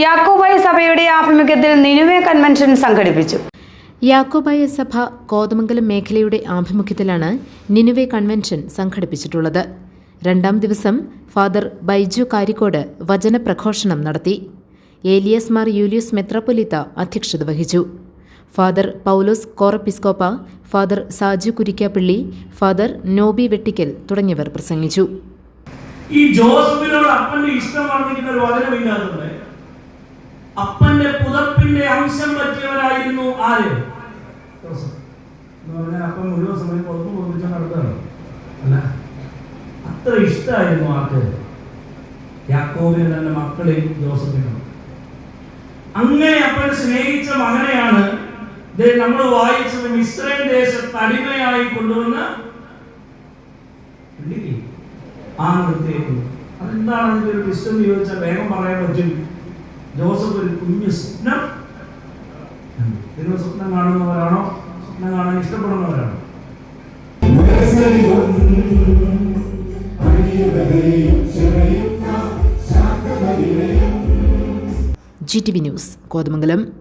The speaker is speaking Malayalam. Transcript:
യാക്കോബായ സഭയുടെ ആഭിമുഖ്യത്തിൽ നിനുവേ കൺവെൻഷൻ സംഘടിപ്പിച്ചു. യാക്കോബായ സഭ കോതമംഗലം മേഖലയുടെ ആഭിമുഖ്യത്തിലാണ് നിനുവേ കൺവെൻഷൻ സംഘടിപ്പിച്ചിട്ടുള്ളത്. രണ്ടാം ദിവസം ഫാദർ ബൈജു കാരിക്കോട് വചനപ്രഘോഷണം നടത്തി. ഏലിയസ് മാർ യൂലിയസ് മെത്രാപ്പൊലീത്ത അധ്യക്ഷത വഹിച്ചു. ഫാദർ പൗലോസ് കോറപ്പിസ്കോപ്പ, ഫാദർ സാജു കുരിക്കാപ്പള്ളി, ഫാദർ നോബി വെട്ടിക്കൽ തുടങ്ങിയവർ പ്രസംഗിച്ചു. ഈ ജോസഫിനോട് അപ്പന്റെ ഇഷ്ടം വർദ്ധിക്കുന്ന ഒരു വചനമില്ലാതെ അപ്പന്റെ പുതപ്പിന്റെ അംശം പറ്റിയവരായിരുന്നു ആര്? അപ്പം മുഴുവൻ സമയം പുറത്തു പൊതിച്ച നടത്താണ് അല്ല, അത്ര ഇഷ്ടമായിരുന്നു ആർക്ക്? യാക്കോബിന് തന്റെ മക്കളെയും ജോസഫിനും. അങ്ങനെ അപ്പൻ സ്നേഹിച്ച മകനെയാണ് നമ്മൾ വായിച്ചത് ഇസ്രായേൽ ദേശത്ത് അടിമയായി കൊണ്ടുവന്ന് ആ നിർത്തിയേക്കുന്നു. അതെന്താണ് അതിന്റെ ഒരു ഇഷ്ടം ചോദിച്ചാൽ വേഗം പറയാൻ പറ്റും. ജോസഫ് ഒരു കുഞ്ഞു സ്വപ്നം, നിങ്ങൾ സ്വപ്നം കാണുന്നവരാണോ? സ്വപ്നം കാണാൻ ഇഷ്ടപ്പെടുന്നവരാണോ? GTV news Kothamangalam.